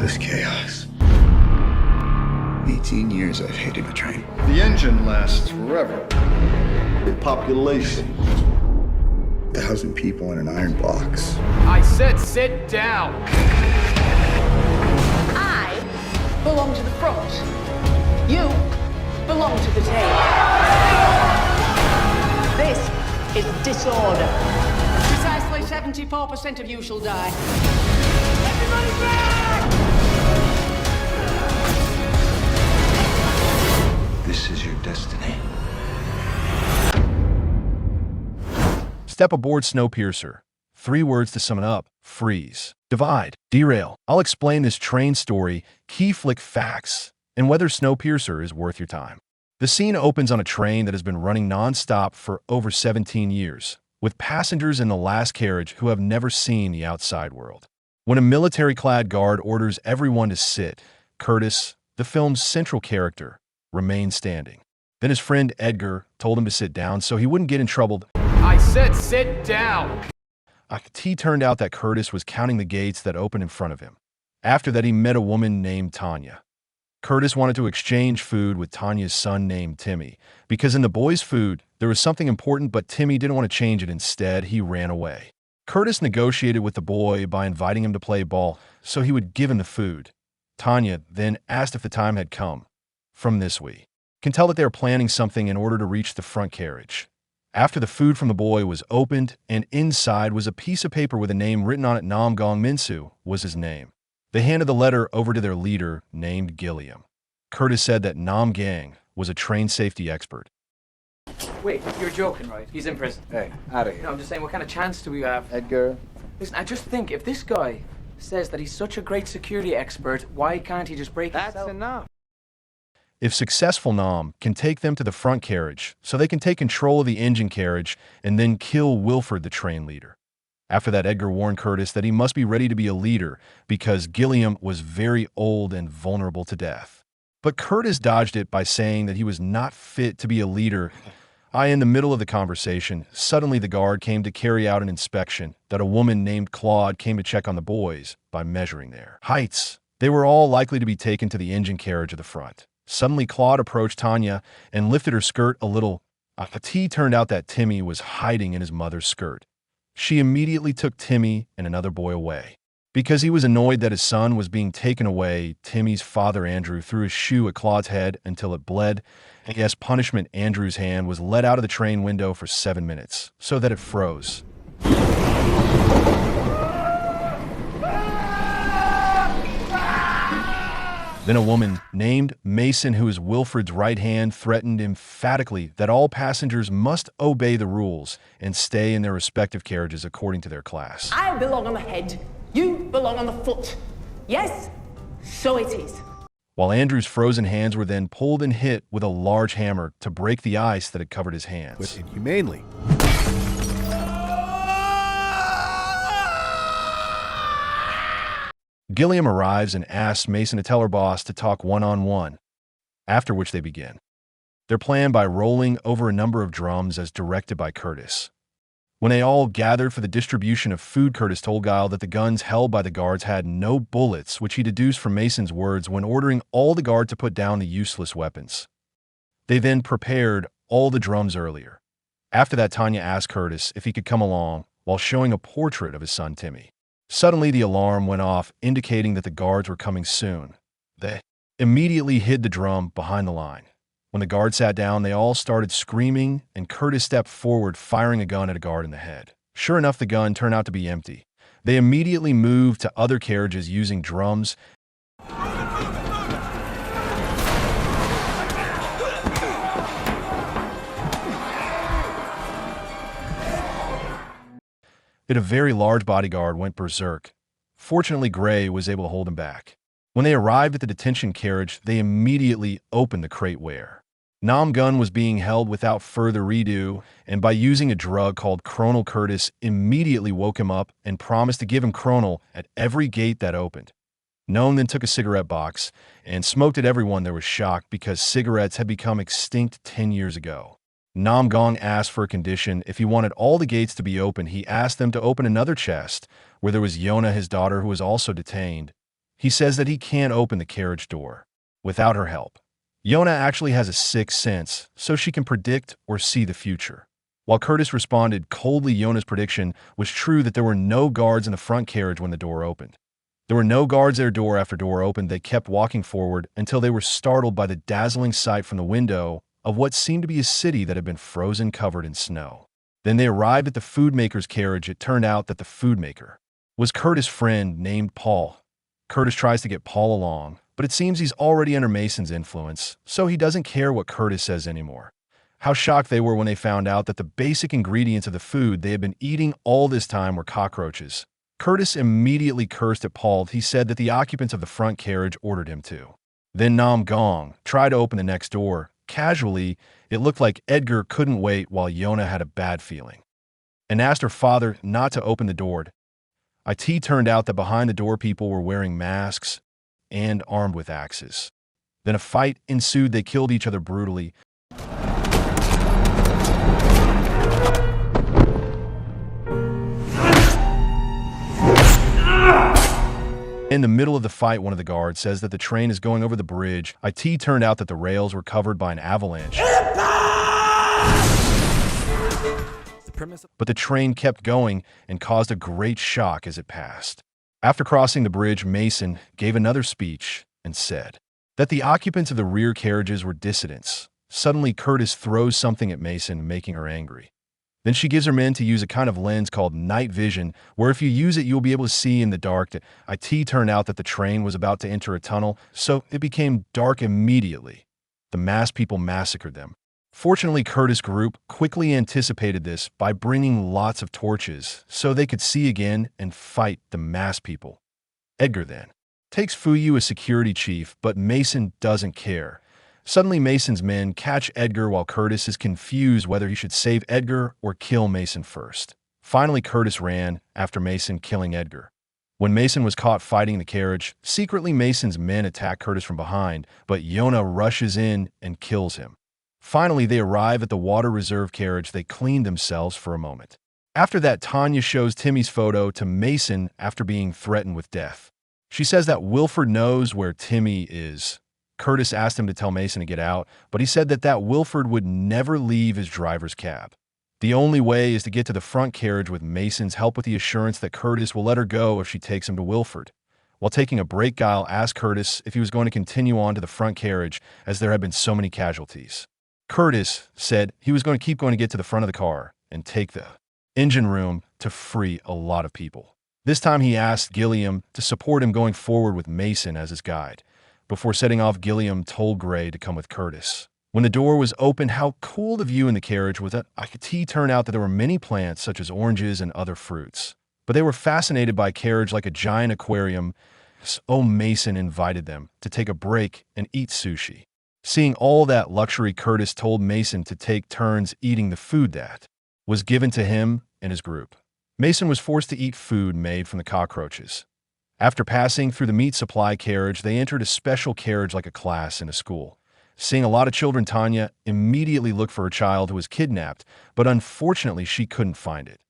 this chaos. 18 years I've hated the train. The engine lasts forever. The population. 1,000 people in an iron box. I said sit down. I belong to the front. You belong to the tail. This is disorder. Precisely 74% of you shall die. Everybody back! This is your destiny. Step aboard Snowpiercer. 3 words to sum it up: freeze, divide, derail. I'll explain this train story, key flick facts, and whether Snowpiercer is worth your time. The scene opens on a train that has been running non-stop for over 17 years, with passengers in the last carriage who have never seen the outside world. When a military-clad guard orders everyone to sit, Curtis, the film's central character, remained standing. Then his friend Edgar told him to sit down so he wouldn't get in trouble. I said sit down. It turned out that Curtis was counting the gates that opened in front of him. After that, he met a woman named Tanya. Curtis wanted to exchange food with Tanya's son named Timmy, because in the boy's food, there was something important, but Timmy didn't want to change it. Instead, he ran away. Curtis negotiated with the boy by inviting him to play ball so he would give him the food. Tanya then asked if the time had come. From this, we can tell that they are planning something in order to reach the front carriage. After the food from the boy was opened, and inside was a piece of paper with a name written on it. Nam Gong Minsu was his name. They handed the letter over to their leader, named Gilliam. Curtis said that Nam Gang was a train safety expert. Wait, you're joking, right? He's in prison. Hey, out of here. No, I'm just saying, what kind of chance do we have? Edgar. Listen, I just think if this guy says that he's such a great security expert, why can't he just break That's himself? enough. If successful, Nam can take them to the front carriage so they can take control of the engine carriage and then kill Wilford, the train leader. After that, Edgar warned Curtis that he must be ready to be a leader because Gilliam was very old and vulnerable to death. But Curtis dodged it by saying that he was not fit to be a leader. In the middle of the conversation, suddenly the guard came to carry out an inspection that a woman named Claude came to check on the boys by measuring their heights. They were all likely to be taken to the engine carriage of the front. Suddenly, Claude approached Tanya and lifted her skirt a little. It turned out that Timmy was hiding in his mother's skirt. She immediately took Timmy and another boy away. Because he was annoyed that his son was being taken away, Timmy's father, Andrew, threw his shoe at Claude's head until it bled. And as punishment, Andrew's hand was let out of the train window for 7 minutes, so that it froze. Then a woman named Mason, who is Wilfred's right hand, threatened emphatically that all passengers must obey the rules and stay in their respective carriages according to their class. I belong on the head. You belong on the foot. Yes, so it is. While Andrew's frozen hands were then pulled and hit with a large hammer to break the ice that had covered his hands. But inhumanely. Gilliam arrives and asks Mason to tell her boss to talk one-on-one, after which they begin their plan by rolling over a number of drums as directed by Curtis. When they all gathered for the distribution of food, Curtis told Guile that the guns held by the guards had no bullets, which he deduced from Mason's words when ordering all the guard to put down the useless weapons. They then prepared all the drums earlier. After that, Tanya asked Curtis if he could come along while showing a portrait of his son Timmy. Suddenly, the alarm went off, indicating that the guards were coming soon. They immediately hid the drum behind the line. When the guard sat down, they all started screaming, and Curtis stepped forward, firing a gun at a guard in the head. Sure enough, the gun turned out to be empty. They immediately moved to other carriages using drums. A very large bodyguard went berserk. Fortunately, Gray was able to hold him back. When they arrived at the detention carriage, they immediately opened the crate where Nam Gun was being held without further ado, and by using a drug called Chronal, Curtis immediately woke him up and promised to give him Chronal at every gate that opened. Noam then took a cigarette box and smoked at everyone. There was shock because cigarettes had become extinct 10 years ago. Nam Gong asked for a condition. If he wanted all the gates to be open, he asked them to open another chest where there was Yona, his daughter, who was also detained. He says that he can't open the carriage door without her help. Yona actually has a sixth sense, so she can predict or see the future. While Curtis responded coldly, Yona's prediction was true that there were no guards in the front carriage when the door opened. There were no guards there. Door after door opened. They kept walking forward until they were startled by the dazzling sight from the window of what seemed to be a city that had been frozen, covered in snow. Then they arrived at the food maker's carriage. It turned out that the food maker was Curtis' friend named Paul. Curtis tries to get Paul along, but it seems he's already under Mason's influence, so he doesn't care what Curtis says anymore. How shocked they were when they found out that the basic ingredients of the food they had been eating all this time were cockroaches. Curtis immediately cursed at Paul. He said that the occupants of the front carriage ordered him to. Then Nam Gong tried to open the next door. Casually, it looked like Edgar couldn't wait, while Yona had a bad feeling and asked her father not to open the door. It turned out that behind the door people were wearing masks and armed with axes. Then a fight ensued. They killed each other brutally. In the middle of the fight, one of the guards says that the train is going over the bridge. It turned out that the rails were covered by an avalanche. But the train kept going and caused a great shock as it passed. After crossing the bridge, Mason gave another speech and said that the occupants of the rear carriages were dissidents. Suddenly, Curtis throws something at Mason, making her angry. Then she gives her men to use a kind of lens called night vision, where if you use it, you'll be able to see in the dark. It turned out that the train was about to enter a tunnel, so it became dark immediately. The masked people massacred them. Fortunately, Curtis' group quickly anticipated this by bringing lots of torches so they could see again and fight the masked people. Edgar then takes Fuyu as security chief, but Mason doesn't care. Suddenly, Mason's men catch Edgar while Curtis is confused whether he should save Edgar or kill Mason first. Finally, Curtis ran after Mason, killing Edgar. When Mason was caught fighting the carriage, secretly Mason's men attack Curtis from behind, but Yona rushes in and kills him. Finally, they arrive at the water reserve carriage. They clean themselves for a moment. After that, Tanya shows Timmy's photo to Mason after being threatened with death. She says that Wilford knows where Timmy is. Curtis asked him to tell Mason to get out, but he said that Wilford would never leave his driver's cab. The only way is to get to the front carriage with Mason's help, with the assurance that Curtis will let her go if she takes him to Wilford. While taking a break, Guile asked Curtis if he was going to continue on to the front carriage as there had been so many casualties. Curtis said he was going to keep going to get to the front of the car and take the engine room to free a lot of people. This time he asked Gilliam to support him going forward with Mason as his guide. Before setting off, Gilliam told Gray to come with Curtis. When the door was opened, how cool the view in the carriage was. It turned out that there were many plants such as oranges and other fruits. But they were fascinated by carriage like a giant aquarium, so Mason invited them to take a break and eat sushi. Seeing all that luxury, Curtis told Mason to take turns eating the food that was given to him and his group. Mason was forced to eat food made from the cockroaches. After passing through the meat supply carriage, they entered a special carriage like a class in a school. Seeing a lot of children, Tanya immediately looked for her child who was kidnapped, but unfortunately she couldn't find it.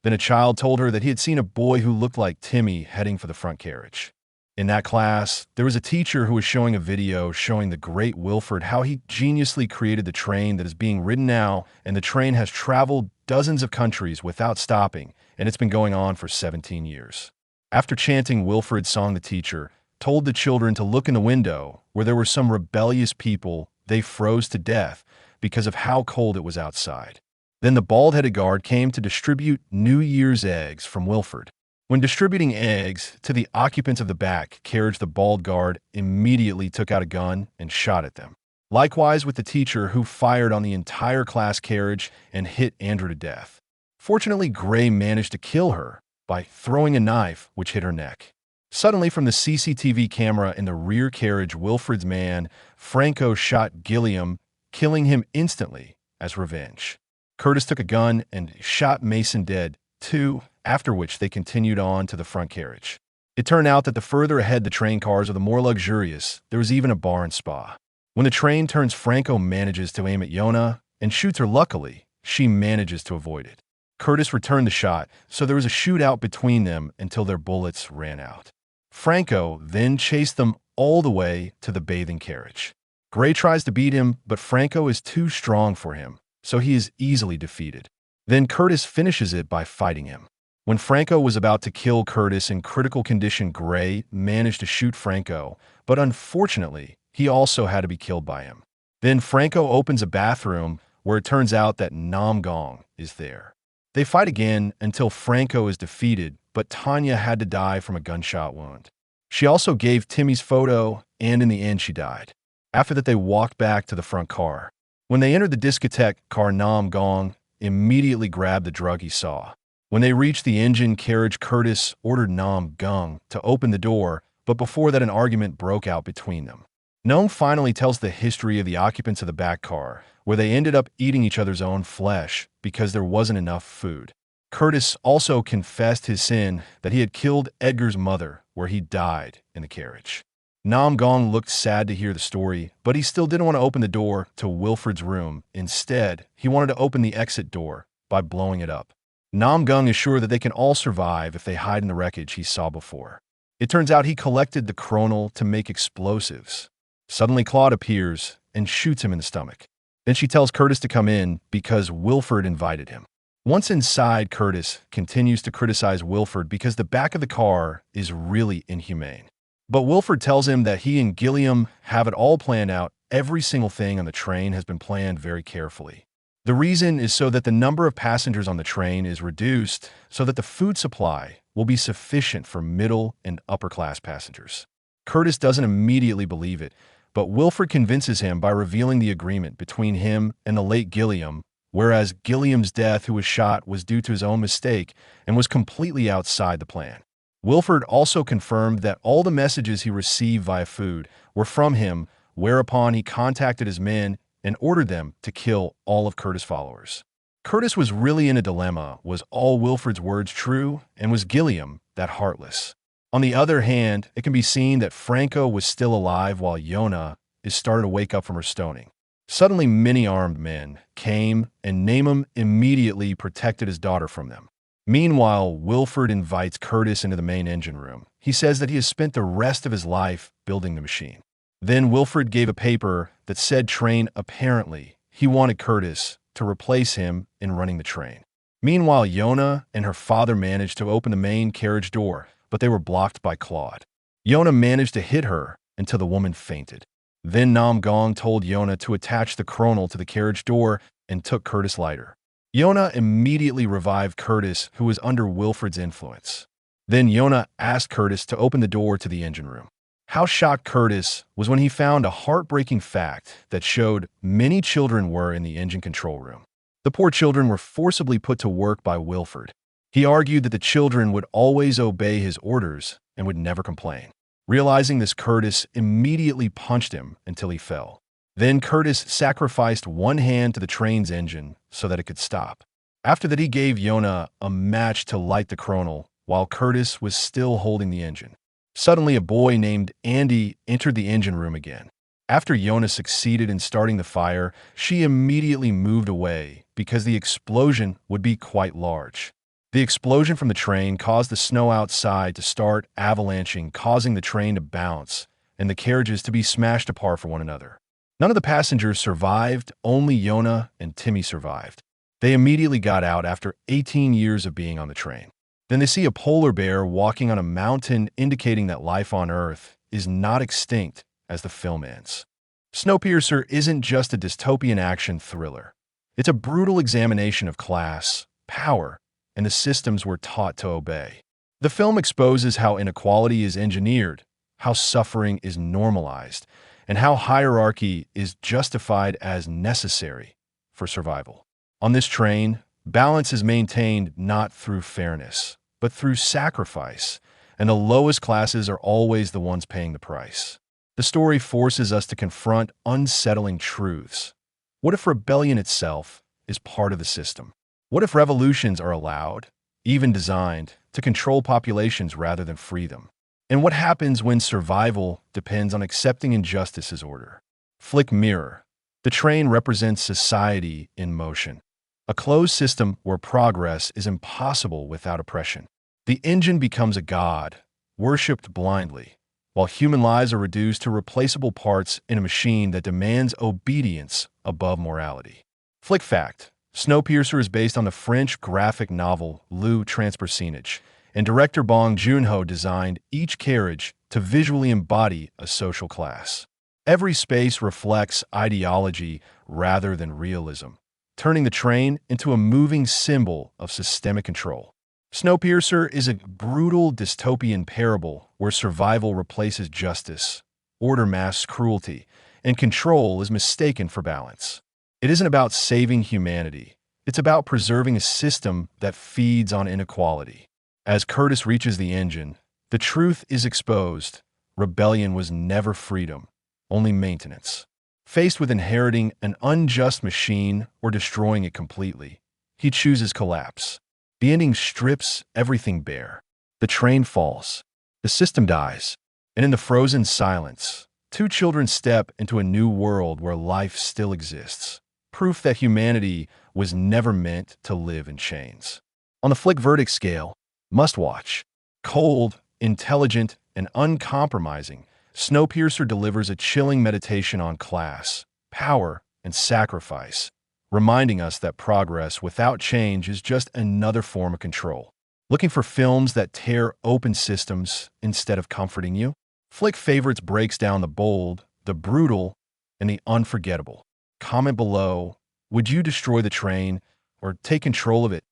Then a child told her that he had seen a boy who looked like Timmy heading for the front carriage. In that class, there was a teacher who was showing a video showing the great Wilford how he geniusly created the train that is being ridden now, and the train has traveled dozens of countries without stopping, and it's been going on for 17 years. After chanting Wilfred's song, the teacher told the children to look in the window where there were some rebellious people. They froze to death because of how cold it was outside. Then the bald-headed guard came to distribute New Year's eggs from Wilford. When distributing eggs to the occupants of the back carriage, the bald guard immediately took out a gun and shot at them. Likewise with the teacher, who fired on the entire class carriage and hit Andrew to death. Fortunately, Gray managed to kill her by throwing a knife which hit her neck. Suddenly, from the CCTV camera in the rear carriage, Wilfred's man, Franco, shot Gilliam, killing him instantly as revenge. Curtis took a gun and shot Mason dead, too, after which they continued on to the front carriage. It turned out that the further ahead the train cars are, the more luxurious. There was even a bar and spa. When the train turns, Franco manages to aim at Yona and shoots her. Luckily, she manages to avoid it. Curtis returned the shot, so there was a shootout between them until their bullets ran out. Franco then chased them all the way to the bathing carriage. Gray tries to beat him, but Franco is too strong for him, so he is easily defeated. Then Curtis finishes it by fighting him. When Franco was about to kill Curtis in critical condition, Gray managed to shoot Franco, but unfortunately, he also had to be killed by him. Then Franco opens a bathroom where it turns out that Nam Gong is there. They fight again until Franco is defeated, but Tanya had to die from a gunshot wound. She also gave Timmy's photo, and in the end she died. After that, they walked back to the front car. When they entered the discotheque car, Nam Gong immediately grabbed the drug he saw. When they reached the engine carriage, Curtis ordered Nam Gong to open the door, but before that an argument broke out between them. Nam finally tells the history of the occupants of the back car, where they ended up eating each other's own flesh because there wasn't enough food. Curtis also confessed his sin that he had killed Edgar's mother, where he died in the carriage. Nam Gong looked sad to hear the story, but he still didn't want to open the door to Wilfred's room. Instead, he wanted to open the exit door by blowing it up. Nam Gong is sure that they can all survive if they hide in the wreckage he saw before. It turns out he collected the chronal to make explosives. Suddenly Claude appears and shoots him in the stomach. Then she tells Curtis to come in because Wilfred invited him. Once inside, Curtis continues to criticize Wilfred because the back of the car is really inhumane. But Wilfred tells him that he and Gilliam have it all planned out. Every single thing on the train has been planned very carefully. The reason is so that the number of passengers on the train is reduced so that the food supply will be sufficient for middle and upper class passengers. Curtis doesn't immediately believe it, but Wilfred convinces him by revealing the agreement between him and the late Gilliam, whereas Gilliam's death, who was shot, was due to his own mistake and was completely outside the plan. Wilfred also confirmed that all the messages he received via food were from him, whereupon he contacted his men and ordered them to kill all of Curtis' followers. Curtis was really in a dilemma. Was all Wilfred's words true, and was Gilliam that heartless? On the other hand, it can be seen that Franco was still alive while Yona is starting to wake up from her stoning. Suddenly, many armed men came, and Naaman immediately protected his daughter from them. Meanwhile, Wilfred invites Curtis into the main engine room. He says that he has spent the rest of his life building the machine. Then Wilfred gave a paper that said train. Apparently, he wanted Curtis to replace him in running the train. Meanwhile, Yona and her father managed to open the main carriage door, but they were blocked by Claude. Yona managed to hit her until the woman fainted. Then Nam Gong told Yona to attach the chronal to the carriage door and took Curtis' lighter. Yona immediately revived Curtis, who was under Wilfred's influence. Then Yona asked Curtis to open the door to the engine room. How shocked Curtis was when he found a heartbreaking fact that showed many children were in the engine control room. The poor children were forcibly put to work by Wilfred. He argued that the children would always obey his orders and would never complain. Realizing this, Curtis immediately punched him until he fell. Then Curtis sacrificed one hand to the train's engine so that it could stop. After that, he gave Yona a match to light the chronal while Curtis was still holding the engine. Suddenly, a boy named Andy entered the engine room again. After Yona succeeded in starting the fire, she immediately moved away because the explosion would be quite large. The explosion from the train caused the snow outside to start avalanching, causing the train to bounce and the carriages to be smashed apart from one another. None of the passengers survived, only Yona and Timmy survived. They immediately got out after 18 years of being on the train. Then they see a polar bear walking on a mountain, indicating that life on Earth is not extinct as the film ends. Snowpiercer isn't just a dystopian action thriller. It's a brutal examination of class, power, and the systems we're taught to obey. The film exposes how inequality is engineered, how suffering is normalized, and how hierarchy is justified as necessary for survival. On this train, balance is maintained not through fairness, but through sacrifice, and the lowest classes are always the ones paying the price. The story forces us to confront unsettling truths. What if rebellion itself is part of the system? What if revolutions are allowed, even designed, to control populations rather than free them? And what happens when survival depends on accepting injustice as order? Flick mirror. The train represents society in motion. A closed system where progress is impossible without oppression. The engine becomes a god, worshipped blindly, while human lives are reduced to replaceable parts in a machine that demands obedience above morality. Flick fact: Snowpiercer is based on the French graphic novel Le Transpersonnage, and director Bong Joon designed each carriage to visually embody a social class. Every space reflects ideology rather than realism, turning the train into a moving symbol of systemic control. Snowpiercer is a brutal dystopian parable where survival replaces justice, order masks cruelty, and control is mistaken for balance. It isn't about saving humanity. It's about preserving a system that feeds on inequality. As Curtis reaches the engine, the truth is exposed. Rebellion was never freedom, only maintenance. Faced with inheriting an unjust machine or destroying it completely, he chooses collapse. The ending strips everything bare. The train falls. The system dies. And in the frozen silence, two children step into a new world where life still exists. Proof that humanity was never meant to live in chains. On the Flick verdict scale, must watch. Cold, intelligent, and uncompromising, Snowpiercer delivers a chilling meditation on class, power, and sacrifice, reminding us that progress without change is just another form of control. Looking for films that tear open systems instead of comforting you? Flick Favorites breaks down the bold, the brutal, and the unforgettable. Comment below, would you destroy the train or take control of it